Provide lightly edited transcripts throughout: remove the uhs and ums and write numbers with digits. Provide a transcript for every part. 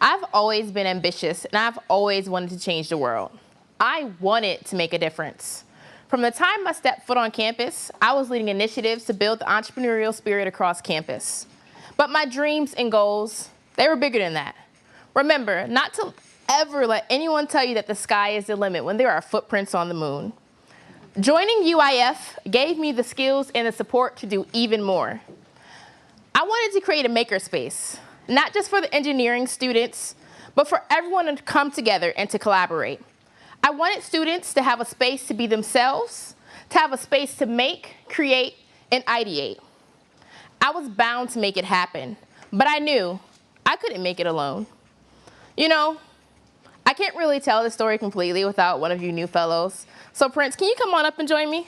I've always been ambitious, and I've always wanted to change the world. I wanted to make a difference. From the time I stepped foot on campus, I was leading initiatives to build the entrepreneurial spirit across campus. But my dreams and goals, they were bigger than that. Remember, not to ever let anyone tell you that the sky is the limit when there are footprints on the moon. Joining UIF gave me the skills and the support to do even more. I wanted to create a makerspace, not just for the engineering students, but for everyone to come together and to collaborate. I wanted students to have a space to be themselves, to have a space to make, create, and ideate. I was bound to make it happen, but I knew I couldn't make it alone. You know, I can't really tell the story completely without one of you new fellows. So Prince, can you come on up and join me?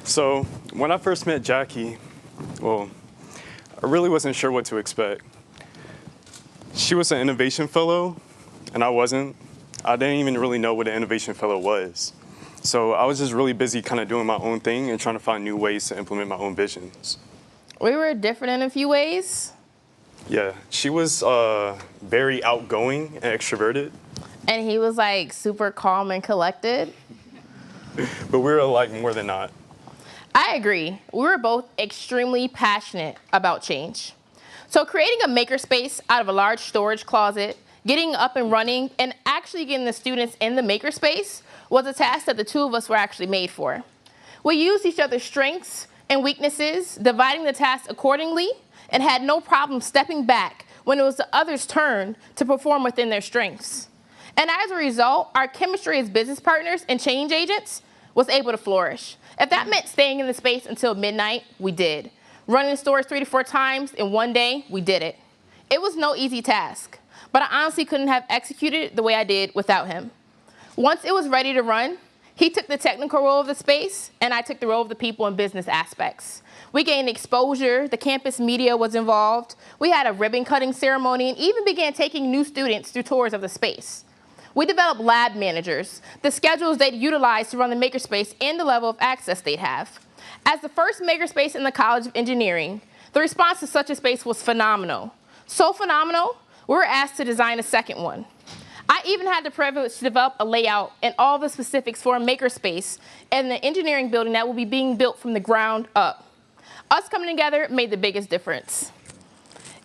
So when I first met Jackie, well, I really wasn't sure what to expect. She was an innovation fellow, and I wasn't. I didn't even really know what an innovation fellow was. So I was just really busy kind of doing my own thing and trying to find new ways to implement my own visions. We were different in a few ways. Yeah, she was very outgoing and extroverted. And he was like super calm and collected. But we were alike more than not. I agree. We were both extremely passionate about change. So creating a makerspace out of a large storage closet, getting up and running, and actually getting the students in the makerspace was a task that the two of us were actually made for. We used each other's strengths and weaknesses, dividing the tasks accordingly, and had no problem stepping back when it was the other's turn to perform within their strengths. And as a result, our chemistry as business partners and change agents was able to flourish. If that meant staying in the space until midnight, we did. Running the stores 3 to 4 times in one day, we did it. It was no easy task, but I honestly couldn't have executed it the way I did without him. Once it was ready to run, he took the technical role of the space, and I took the role of the people and business aspects. We gained exposure, the campus media was involved, we had a ribbon cutting ceremony, and even began taking new students through tours of the space. We developed lab managers, the schedules they'd utilize to run the makerspace and the level of access they'd have. As the first makerspace in the College of Engineering, the response to such a space was phenomenal. So phenomenal, we were asked to design a second one. I even had the privilege to develop a layout and all the specifics for a makerspace in the engineering building that will be being built from the ground up. Us coming together made the biggest difference.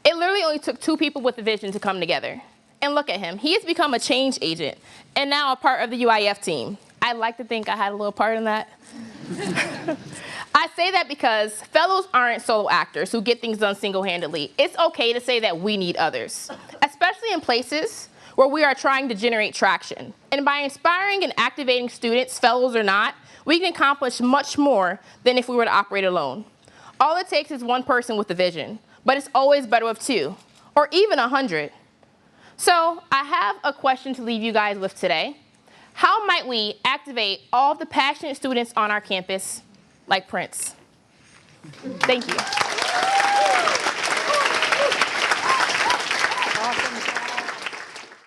It literally only took 2 people with a vision to come together. And look at him, he has become a change agent and now a part of the UIF team. I like to think I had a little part in that. I say that because fellows aren't solo actors who get things done single-handedly. It's okay to say that we need others, especially in places where we are trying to generate traction. And by inspiring and activating students, fellows or not, we can accomplish much more than if we were to operate alone. All it takes is one person with a vision, but it's always better with 2, or even 100. So I have a question to leave you guys with today. How might we activate all the passionate students on our campus like Prince? Thank you.